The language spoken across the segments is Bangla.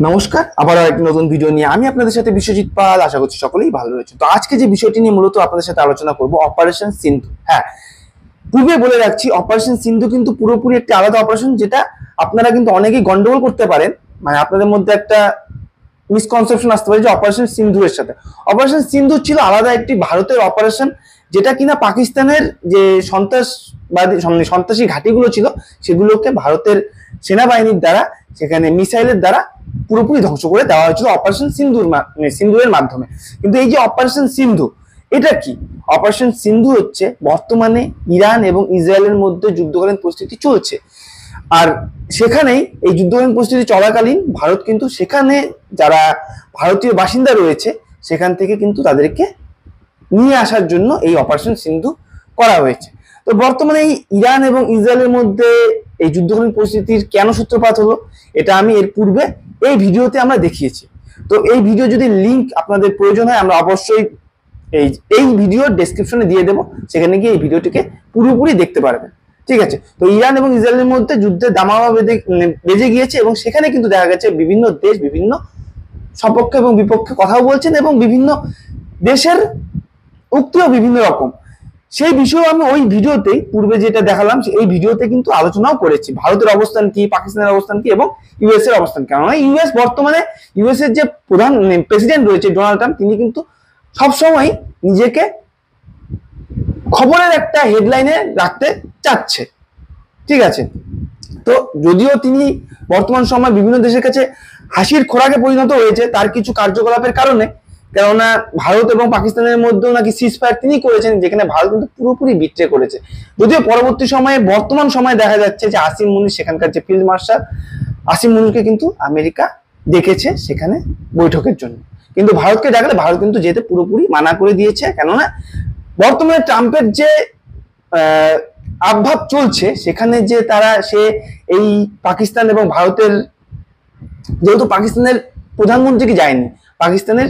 নমস্কার, আবার একটি নতুন ভিডিও নিয়ে আমি আপনাদের সাথে বিশ্বজিৎ পাল। আশা করছি সকলেই ভালো রয়েছে। তো আজকে যে বিষয়টি নিয়ে মূলত আপনাদের সাথে আলোচনা করব, অপারেশন সিন্ধু। হ্যাঁ, পূর্বে বলে রাখছি, অপারেশন সিন্ধু কিন্তু পুরোপুরি একটি আলাদা অপারেশন, যেটা আপনারা কিন্তু অনেকেই গন্ডগোল করতে পারেন। মানে আপনাদের মধ্যে একটা মিসকনসেপশন আসতে পারে যে অপারেশন সিন্ধুরের সাথে। অপারেশন সিন্ধু ছিল আলাদা একটি ভারতের অপারেশন, যেটা কিনা পাকিস্তানের যে সন্ত্রাসী ঘাঁটিগুলো ছিল সেগুলোকে ভারতের সেনাবাহিনীর দ্বারা, সেখানে মিসাইলের দ্বারা পুরোপুরি ধ্বংস করে দেওয়া হয়েছিল অপারেশন সিন্ধুরের মাধ্যমে। কিন্তু এই যে অপারেশন সিন্ধু, এটা কি? অপারেশন সিন্ধু হচ্ছে বর্তমানে ইরান এবং ইসরায়েলের মধ্যে যুদ্ধকালীন পরিস্থিতি চলছে। আর সেখানেই এই যুদ্ধকালীন পরিস্থিতি চলাকালীন ভারত কিন্তু সেখানে যারা ভারতীয় বাসিন্দা রয়েছে সেখান থেকে কিন্তু তাদেরকে নিয়ে আসার জন্য এই অপারেশন সিন্ধু করা হয়েছে। তো বর্তমানে এই ইরান এবং ইসরায়েলের মধ্যে এই যুদ্ধকালীন পরিস্থিতির কেন সূত্রপাত হলো, এটা আমি এর পূর্বে এই ভিডিওতে আমরা দেখিয়েছি। তো এই ভিডিও যদি লিংক আপনাদের প্রয়োজন হয়, আমরা অবশ্যই এই ভিডিওর ডেসক্রিপশনে দিয়ে দেবো, সেখানে গিয়ে এই ভিডিওটিকে পুরোপুরি দেখতে পারবেন। ঠিক আছে? তো ইরান এবং ইসরায়েলের মধ্যে যুদ্ধের দামামা বেজে গিয়েছে এবং সেখানে কিন্তু দেখা গেছে বিভিন্ন দেশ বিভিন্ন সপক্ষে এবং বিপক্ষে কথাও বলছেন এবং বিভিন্ন দেশের উক্তিও বিভিন্ন রকম। সেই বিষয়ে আমি ওই ভিডিওতেই পূর্বে যেটা দেখালাম, এই ভিডিওতে কিন্তু আলোচনাও করেছি ভারতের অবস্থান কি, পাকিস্তানের অবস্থান কি এবং ইউএস এর অবস্থান। কেননা ইউএস বর্তমানে, ইউএস এর যে প্রধান প্রেসিডেন্ট রয়েছে ডোনাল্ড ট্রাম্প, তিনি কিন্তু সবসময় নিজেকে খবরের একটা হেডলাইনে রাখতে চাচ্ছে। ঠিক আছে? তো যদিও তিনি বর্তমান সময় বিভিন্ন দেশের কাছে হাসির খোরাকে পরিণত হয়েছে তার কিছু কার্যকলাপের কারণে, কেননা ভারত এবং পাকিস্তানের মধ্যেও নাকি সিজফায়ার তিনি করেছেন, যেখানে ভারত কিন্তু পুরোপুরি বিট্রে করেছে। যদিও পরবর্তী সময়ে, বর্তমান সময়ে দেখা যাচ্ছে যে আসিম মুনির, সেখানকার যে ফিল্ড মার্শাল আসিম মুনিরকে কিন্তু আমেরিকা ডেকেছে সেখানে বৈঠকের জন্য, কিন্তু ভারতকে ডাকলে ভারত কিন্তু যেতে পুরোপুরি মানা করে দিয়েছে। কেননা বর্তমানে ট্রাম্পের যে আবভাব চলছে, সেখানে যে সে এই পাকিস্তান এবং ভারতের, যেহেতু পাকিস্তানের প্রধানমন্ত্রীকে যায়নি, পাকিস্তানের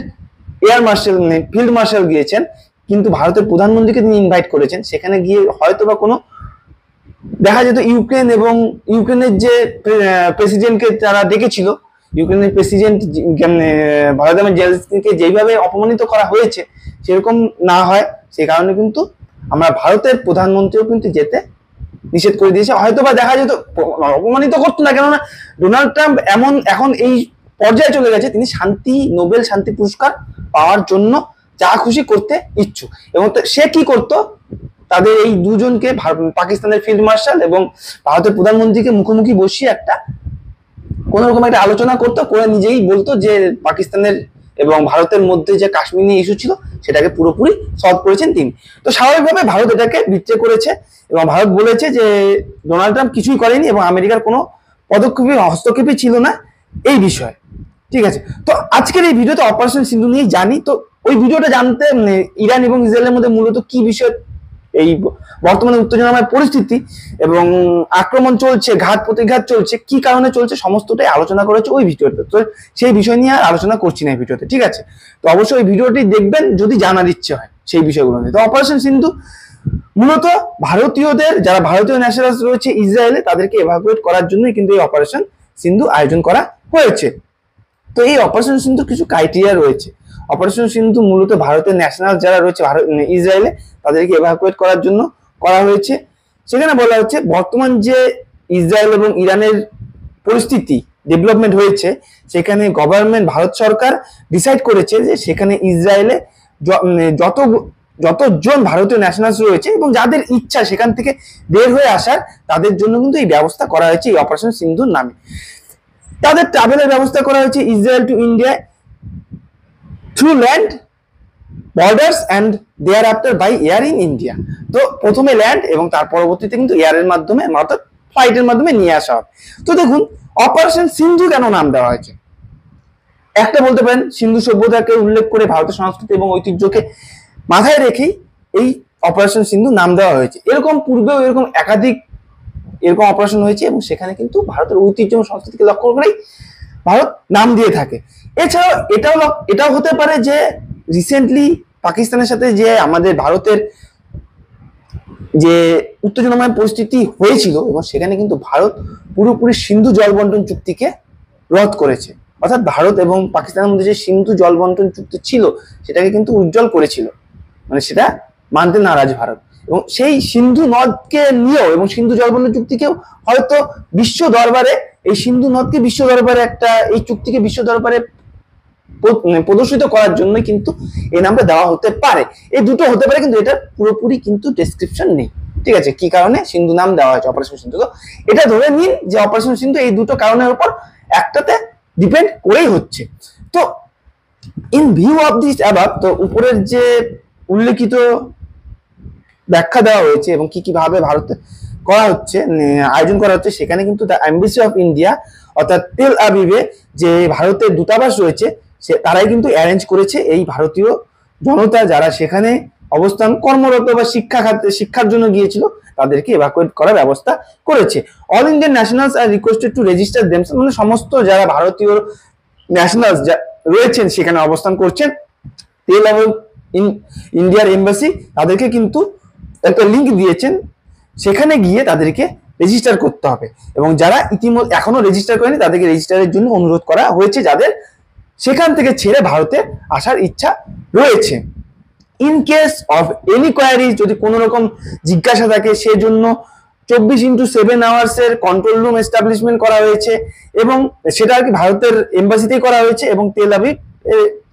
এয়ার মার্শাল ফিল্ড মার্শাল গিয়েছেন, কিন্তু ভারতের প্রধানমন্ত্রীকে তিনি ইনভাইট করেছেন। সেখানে গিয়ে হয়তো বা কোনো দেখা যেত ইউক্রেন এবং ইউক্রেনের যে প্রেসিডেন্টকে তারা ডেকেছিল, ইউক্রেনের প্রেসিডেন্ট ভলোদিমির জেলেনস্কিকে যেভাবে অপমানিত করা হয়েছে সেরকম না হয়, সেই কারণে কিন্তু আমরা ভারতের প্রধানমন্ত্রীও কিন্তু যেতে নিষেধ করে দিয়েছে। হয়তো বা দেখা যেত অপমানিত করতো না, কেননা ডোনাল্ড ট্রাম্প এখন এই পর্যায়ে চলে গেছে, তিনি নোবেল শান্তি পুরস্কার পাওয়ার জন্য যা খুশি করতে ইচ্ছুক। এবং সে কি করতো, তাদের এই দুজনকে, পাকিস্তানের ফিল্ড মার্শাল এবং ভারতের প্রধানমন্ত্রীকে মুখোমুখি বসিয়ে কোন রকম একটা আলোচনা করতো, করে নিজেই বলতো যে পাকিস্তানের এবং ভারতের মধ্যে যে কাশ্মীর নিয়ে ইস্যু ছিল সেটাকে পুরোপুরি সলভ করেছেন তিনি। তো স্বাভাবিকভাবে ভারত এটাকে বিট্রে করেছে এবং ভারত বলেছে যে ডোনাল্ড ট্রাম্প কিছুই করেনি এবং আমেরিকার কোনো হস্তক্ষেপই ছিল না এই বিষয়ে। ঠিক আছে? তো আজকের এই ভিডিওতে অপারেশন সিন্ধু নিয়ে জানি। তো ওই ভিডিওটা জানতে, ইরান এবং ইসরায়েলের মধ্যে মূলত কি বিষয়, এই বর্তমানে উত্তেজনাময় পরিস্থিতি এবং আক্রমণ চলছে, ঘাত প্রতিঘাত চলছে, কি কারণে চলছে, সমস্তটাই আলোচনা করেছে ওই ভিডিওতে। তো সেই বিষয় নিয়ে আর আলোচনা করছি না এই ভিডিওতে। ঠিক আছে? তো অবশ্যই ওই ভিডিওটি দেখবেন যদি জানার ইচ্ছে হয় সেই বিষয়গুলো নিয়ে। তো অপারেশন সিন্ধু মূলত ভারতীয়দের, যারা ভারতীয় ন্যাশনালস রয়েছে ইসরায়েলে, তাদেরকে এভাকুয়েট করার জন্যই কিন্তু এই অপারেশন সিন্ধু আয়োজন করা হয়েছে। তো এই অপারেশন সিন্ধু কিছু ক্রাইটেরিয়া রয়েছে। অপারেশন সিন্ধু মূলত ভারতের ন্যাশনাল যারা রয়েছে ইসরায়েলে, তাদেরকে এভাকুয়েট করার জন্য করা হয়েছে। সেখানে বলা হচ্ছে বর্তমান যে ইসরায়েল এবং ইরানের পরিস্থিতি ডেভেলপমেন্ট হয়েছে, সেখানে গভর্নমেন্ট, ভারত সরকার ডিসাইড করেছে যে সেখানে ইসরায়েলে যতজন ভারতীয় ন্যাশনালস রয়েছে এবং যাদের ইচ্ছা সেখান থেকে বের হয়ে আসার, তাদের জন্য কিন্তু এই ব্যবস্থা করা হয়েছে এই অপারেশন সিন্ধুর নামে। তাদের ট্রাভেলের ব্যবস্থা করা হয়েছে Israel to India through land borders and thereafter by air in India. তো প্রথমে ল্যান্ড এবং তার পরবর্তীতে কিন্তু এয়ারের মাধ্যমে, অর্থাৎ ফ্লাইটের মাধ্যমে নিয়ে আসা হবে। তো দেখুন, অপারেশন সিন্ধু কেন নাম দেওয়া হয়েছে? একটা বলতে পারেন সিন্ধু সভ্যতাকে উল্লেখ করে, ভারতের সংস্কৃতি এবং ঐতিহ্যকে মাথায় রেখেই এই অপারেশন সিন্ধু নাম দেওয়া হয়েছে। এরকম পূর্বেও একাধিক অপারেশন হয়েছে এবং সেখানে কিন্তু ভারতের ঐতিহ্য এবং সংস্কৃতিকে লক্ষ্য করেই ভারত নাম দিয়ে থাকে। এছাড়াও এটাও হতে পারে যে রিসেন্টলি পাকিস্তানের সাথে যে আমাদের ভারতের যে উত্তেজনাময় পরিস্থিতি হয়েছিল এবং সেখানে কিন্তু ভারত পুরোপুরি সিন্ধু জল বন্টন চুক্তিকে রদ করেছে। অর্থাৎ ভারত এবং পাকিস্তানের মধ্যে যে সিন্ধু জল বন্টন চুক্তি ছিল সেটাকে কিন্তু উজ্জ্বল করেছিল, মানে সেটা মানতে নারাজ ভারত। এবং সেই সিন্ধু নদকে নিয়েও এবং সিন্ধু জল বন্টন চুক্তিকেও হয়তো বিশ্ব দরবারে, এই সিন্ধু নদকে বিশ্ব দরবারে একটা, এই চুক্তিকে বিশ্ব দরবারে প্রদর্শিত করার জন্যই কিন্তু এই নামটা দেওয়া হতে পারে। এই দুটো হতে পারে, কিন্তু এটা পুরোপুরি কিন্তু ডেসক্রিপশন নেই। ঠিক আছে, কি কারণে সিন্ধু নাম দেওয়া হয়েছে অপারেশন সিন্ধু, তো এটা ধরে নিন যে অপারেশন সিন্ধু এই দুটো কারণের উপর একটাতে ডিপেন্ড করেই হচ্ছে। তো in view of this above, তো উপরের যে উল্লেখিত ব্যাখ্যা দেওয়া হয়েছে এবং কি কিভাবে ভারতে করা হচ্ছে, আয়োজন করা হচ্ছে, সেখানে কিন্তু দ্য এম্বাসি অফ ইন্ডিয়া অর্থাৎ তেল আবিবে যে ভারতের দূতাবাস রয়েছে তারাই কিন্তু অ্যারেঞ্জ করেছে এই ভারতীয় জনতা যারা সেখানে অবস্থান কর্মরত বা শিক্ষার জন্য গিয়েছিল তাদেরকে এভাকুয়েট করার ব্যবস্থা করেছে। All Indian nationals are requested to register themselves, মানে সমস্ত যারা ভারতীয় ন্যাশনালস রয়েছেন সেখানে অবস্থান করছেন, তেল এবং ইন্ডিয়ার এম্বাসি তাদেরকে কিন্তু একটা লিঙ্ক দিয়েছেন, সেখানে গিয়ে তাদেরকে রেজিস্টার করতে হবে। এবং যারা ইতিমধ্যে এখনো রেজিস্টার করেনি তাদেরকে রেজিস্টারের জন্য অনুরোধ করা হয়েছে, যাদের সেখান থেকে ছেড়ে ভারতে আসার ইচ্ছা রয়েছে। In case of any queries, যদি কোনো রকম জিজ্ঞাসা থাকে সেজন্য 24x7 আওয়ার্সের কন্ট্রোল রুম এস্টাবলিশমেন্ট করা হয়েছে এবং সেটা আর কি ভারতের এম্বাসিতেই করা হয়েছে এবং তেল আবিব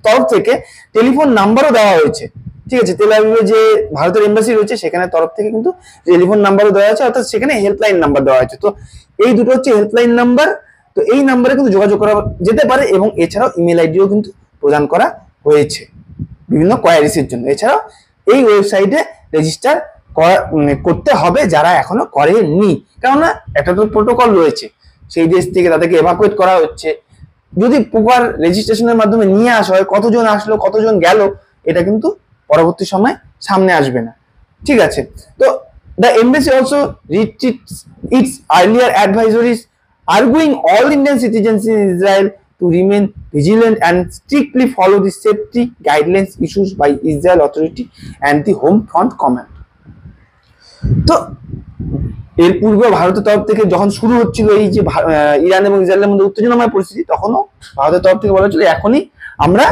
তরফ থেকে টেলিফোন নাম্বারও দেওয়া হয়েছে। ঠিক আছে, তেল আবিবে যে ভারতের এম্বাসি রয়েছে সেখানে তরফ থেকে কিন্তু টেলিফোন নাম্বারও দেওয়া হয়েছে, অর্থাৎ সেখানে হেল্পলাইন নাম্বার দেওয়া হয়েছে। তো এই দুটো হচ্ছে হেল্পলাইন নাম্বার, তো এই নাম্বারে কিন্তু যোগাযোগ করা যেতে পারে এবং এছাড়াও ইমেল আইডিও কিন্তু প্রদান করা হয়েছে বিভিন্ন কোয়ারিজের জন্য। এছাড়াও এই ওয়েবসাইটে রেজিস্টার করতে হবে যারা এখনো করেননি, কেননা একটা তো প্রোটোকল রয়েছে, সেই দেশ থেকে তাদেরকে এভাকুয়েট করা হচ্ছে। যদি প্রপার রেজিস্ট্রেশনের মাধ্যমে নিয়ে আসা হয়, কতজন আসলো কতজন গেল এটা কিন্তু পরবর্তী সময় সামনে আসবে না। ঠিক আছে, তো the embassy also reiterates its earlier advisories arguing all Indian citizens in Israel to remain vigilant and strictly follow the safety guidelines issued by Israel authority and the Home Front Command. তো এর পূর্বে ভারতের তরফ থেকে যখন শুরু হচ্ছিল এই যে ইরান এবং ইসরায়েলের মধ্যে উত্তেজনাময় পরিস্থিতি, তখনও ভারতের তরফ থেকে বলা হচ্ছিল এখনই আমরা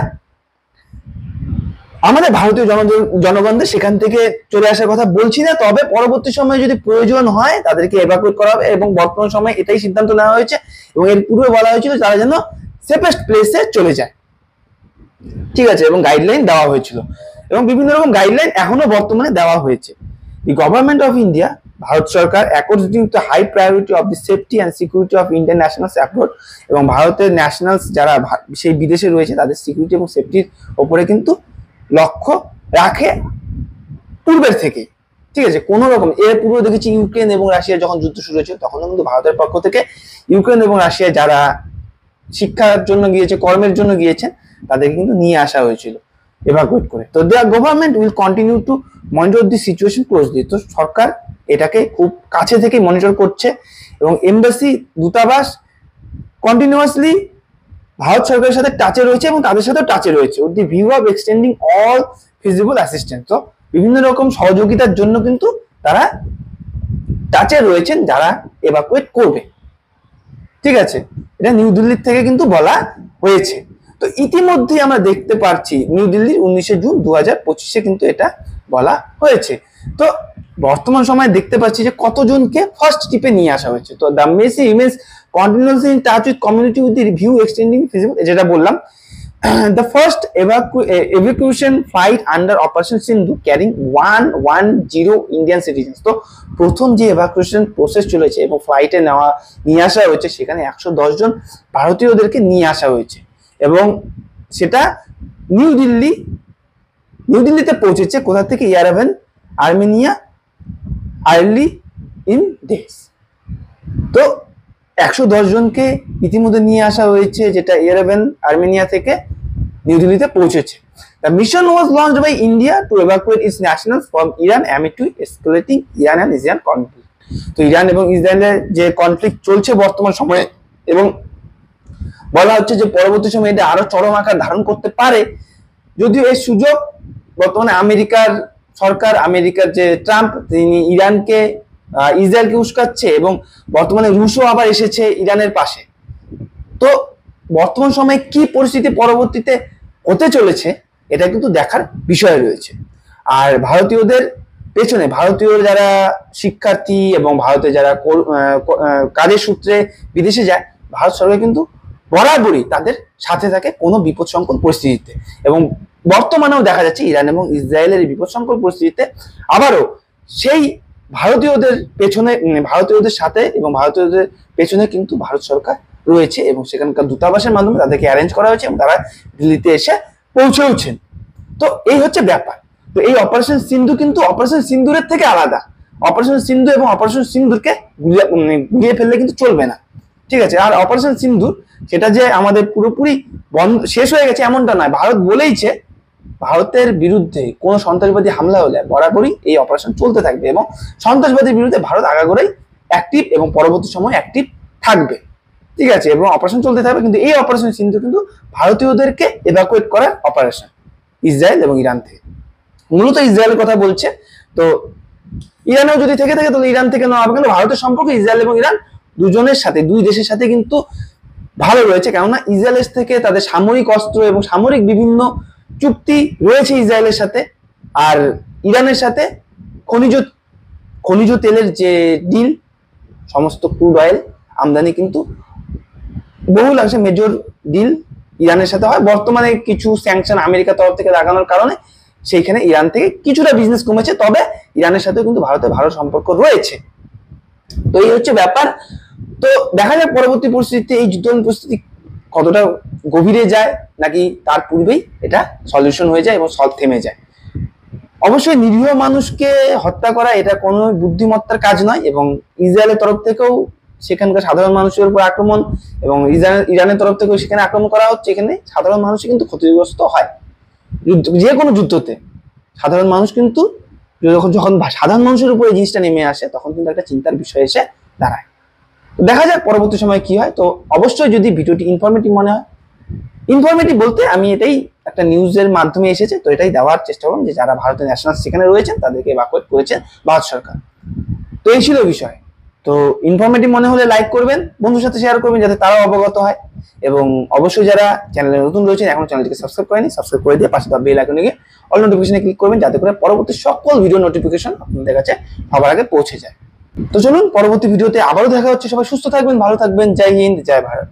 আমাদের ভারতীয় জনগণদের সেখান থেকে চলে আসার কথা বলছি না, তবে পরবর্তী সময়ে যদি প্রয়োজন হয় তাদেরকে এভাকুয়েট করা হবে এবং বর্তমান সময়ে এটাই সিদ্ধান্ত নেওয়া হয়েছে এবং এর পূর্বে বলা হয়েছিল তারা যেন সেফেস্ট প্লেসে চলে যায়। ঠিক আছে, এবং গাইডলাইন দেওয়া হয়েছিল এবং বিভিন্ন রকম গাইডলাইন এখনো বর্তমানে দেওয়া হয়েছে। The government of India, Bharat সরকার according to high priority of the safety and security of Indian nationals abroad, এবং ভারতের ন্যাশনালস যারা সেই বিদেশে রয়েছে তাদের সিকিউরিটি এবং সেফটির ওপরে কিন্তু লক্ষ্য রাখে পূর্বের থেকে। ঠিক আছে, কোন রকম এর পূর্বে দেখেছি ইউক্রেন এবং রাশিয়া যখন যুদ্ধ শুরু হয়েছিল তখন কিন্তু ভারতের পক্ষ থেকে ইউক্রেন এবং রাশিয়া যারা শিক্ষার জন্য গিয়েছে, কর্মের জন্য গিয়েছেন, তাদেরকে কিন্তু নিয়ে আসা হয়েছিল এভাকুয়েট করে। তো their government will continue to monitor the situation closely, তো সরকার এটাকে খুব কাছে থেকে মনিটর করছে এবং এমবাসি দূতাবাস কন্টিনিউয়াসলি ভারত সরকারের সাথে টাচে রয়েছে এবং তাদের সাথে টাচে রয়েছে with the view of extending all feasible assistance. তো বিভিন্ন রকম সহযোগিতার জন্য কিন্তু তারা টাচে রয়েছেন যারা এভাকুয়েট করবে। ঠিক আছে, এটা নিউ দিল্লির থেকে কিন্তু বলা হয়েছে। তো ইতিমধ্যে আমরা দেখতে পাচ্ছি নিউ দিল্লির 19 জুন 2025 কিন্তু এটা বলা হয়েছে। তো বর্তমান সময়ে দেখতে পাচ্ছি যে কতজনকে ফার্স্ট ট্রিপে নিয়ে আসা হয়েছে। তো the Messi remains continuously in touch with community with the view extending feasible, যেটা বললাম। The first evacuation flight under Operation Sindhu carrying 110 Indian citizens, তো প্রথম যে evacuation প্রসেস চলেছে এবং ফ্লাইটে নিয়ে আসা হয়েছে সেখানে 110 জন ভারতীয়দেরকে নিয়ে আসা হয়েছে এবং সেটা নিউ দিল্লিতে পৌঁছেছে। কোথা থেকে? ইয়ারেভান, আর্মেনিয়া, আর্লি ইন ডেস। তো 110 জনকে ইতিমধ্যে নিয়ে আসা হয়েছে, যেটা ইয়ারেভান আর্মেনিয়া থেকে নিউ দিল্লিতে পৌঁছেছে। The mission was launched by India to evacuate its nationals from Iran amid escalating Iran and Israel conflict. তো ইরান এবং ইসরায়েলের যে কনফ্লিক্ট চলছে বর্তমান সময়ে এবং বলা হচ্ছে যে পরবর্তী সময়ে এটা আরো চরম আকার ধারণ করতে পারে, যদিও এই সুযোগ বর্তমানে আমেরিকার সরকার, আমেরিকার যে ট্রাম্প, তিনি ইরানকে ইসরায়েলকে উস্কাচ্ছে এবং বর্তমানে রুশও আবার এসেছে ইরানের পাশে। তো বর্তমান সময়ে কি পরিস্থিতি পরবর্তীতে হতে চলেছে এটা কিন্তু দেখার বিষয় রয়েছে। আর ভারতীয়দের পেছনে, ভারতীয় যারা শিক্ষার্থী এবং ভারতে যারা কাজের সূত্রে বিদেশে যায়, ভারত সরকার কিন্তু বরাবরই তাদের সাথে থাকে কোনো বিপদ সংকুল পরিস্থিতিতে। এবং বর্তমানেও দেখা যাচ্ছে ইরান এবং ইসরায়েলের এই বিপদ সংকুল পরিস্থিতিতে আবারও সেই ভারতীয়দের পেছনে, ভারতীয়দের সাথে এবং ভারতীয়দের পেছনে কিন্তু ভারত সরকার রয়েছে এবং সেখানকার দূতাবাসের মাধ্যমে তাদেরকে অ্যারেঞ্জ করা হয়েছে এবং তারা দিল্লিতে এসে পৌঁছেওছেন। তো এই হচ্ছে ব্যাপার। তো এই অপারেশন সিন্ধু কিন্তু অপারেশন সিন্দুরের থেকে আলাদা। অপারেশন সিন্ধু এবং অপারেশন সিন্দুরকে গুলিয়ে ফেললে কিন্তু চলবে না, ঠিক আছে? আর অপারেশন সিন্ধুর সেটা যে আমাদের পুরোপুরি বন্ধ শেষ হয়ে গেছে এমনটা নয়। ভারত বলেইছে ভারতের বিরুদ্ধে কোনো সন্ত্রাসবাদী হামলা হলে বরাবরই এই অপারেশন চলতে থাকবে এবং সন্ত্রাসবাদীর বিরুদ্ধে ভারত আগাগোড়াই অ্যাক্টিভ এবং পরবর্তী সময় অ্যাক্টিভ থাকবে, ঠিক আছে? এবং অপারেশন চলতে থাকবে। কিন্তু এই অপারেশন সিন্ধু কিন্তু ভারতীয়দেরকে এভাকুয়েট করার অপারেশন ইসরায়েল এবং ইরান থেকে। মূলত ইসরায়েলের কথা বলছে। তো ইরানেও যদি থেকে থাকে তাহলে ইরান থেকে নেওয়া হবে। কিন্তু ভারতের সম্পর্ক ইসরায়েল এবং ইরান দুজনের সাথে, দুই দেশের সাথে কিন্তু ভালো রয়েছে। কেননা ইসরায়েলের থেকে তাদের সামরিক অস্ত্র এবং সামরিক বিভিন্ন চুক্তি রয়েছে ইসরায়েলের সাথে। আর ইরানের সাথে খনিজ তেলের যে ডিল, সমস্ত ক্রুড অয়েল আমদানি কিন্তু বহুলাংশে মেজর ডিল ইরানের সাথে হয়। বর্তমানে কিছু স্যাংশন আমেরিকার তরফ থেকে লাগানোর কারণে সেইখানে ইরান থেকে কিছুটা বিজনেস কমেছে, তবে ইরানের সাথেও কিন্তু ভারতের ভালো সম্পর্ক রয়েছে। তো এই হচ্ছে ব্যাপার। তো দেখা যাক পরবর্তী পরিস্থিতিতে এই যুদ্ধ পরিস্থিতি কতটা গভীরে যায়, নাকি তার পূর্বেই এটা সলিউশন হয়ে যায় এবং সলভ থেমে যায়। অবশ্যই নিরীহ মানুষকে হত্যা করা এটা কোনো বুদ্ধিমত্তার কাজ নয় এবং ইসরায়েলের তরফ থেকেও সেখানকার সাধারণ মানুষের উপর আক্রমণ এবং ইরানের তরফ থেকেও সেখানে আক্রমণ করা হচ্ছে। এখানে সাধারণ মানুষ কিন্তু ক্ষতিগ্রস্ত হয়। যে কোনো যুদ্ধতে সাধারণ মানুষ কিন্তু যখন সাধারণ মানুষের উপরে জিনিসটা নেমে আসে তখন কিন্তু একটা চিন্তার বিষয় এসে দাঁড়ায়। দেখা যাক পরবর্তী সময় কি হয়। তো অবশ্যই যদি ভিডিওটি ইনফরমেটিভ মনে হয়, ইনফরমেটিভ বলতে আমি এটাই একটা নিউজের মাধ্যমে এসেছে, তো এটাই দেওয়ার চেষ্টা করুন যে যারা ভারতের ন্যাশনাল সেখানে রয়েছেন তাদেরকে এভাকুয়েট করেছেন ভারত সরকার। তো এই ছিল বিষয়। তো ইনফরমেটিভ মনে হলে লাইক করবেন, বন্ধুর সাথে শেয়ার করবেন যাতে তারাও অবগত হয়। এবং অবশ্যই যারা চ্যানেলে নতুন রয়েছেন এখনো চ্যানেলটিকে সাবস্ক্রাইব করেনি, সাবস্ক্রাইব করে দিয়ে পাশে দেওয়া বেল আইকনে গিয়ে অল নোটিফিকেশনে ক্লিক করবেন যাতে করে পরবর্তী সকল ভিডিও নোটিফিকেশন আপনাদের কাছে সবার আগে পৌঁছে যায়। তো চলুন পরবর্তী ভিডিওতে আবারও দেখা হচ্ছে। সবাই সুস্থ থাকবেন, ভালো থাকবেন। জয় হিন্দ, জয় ভারত।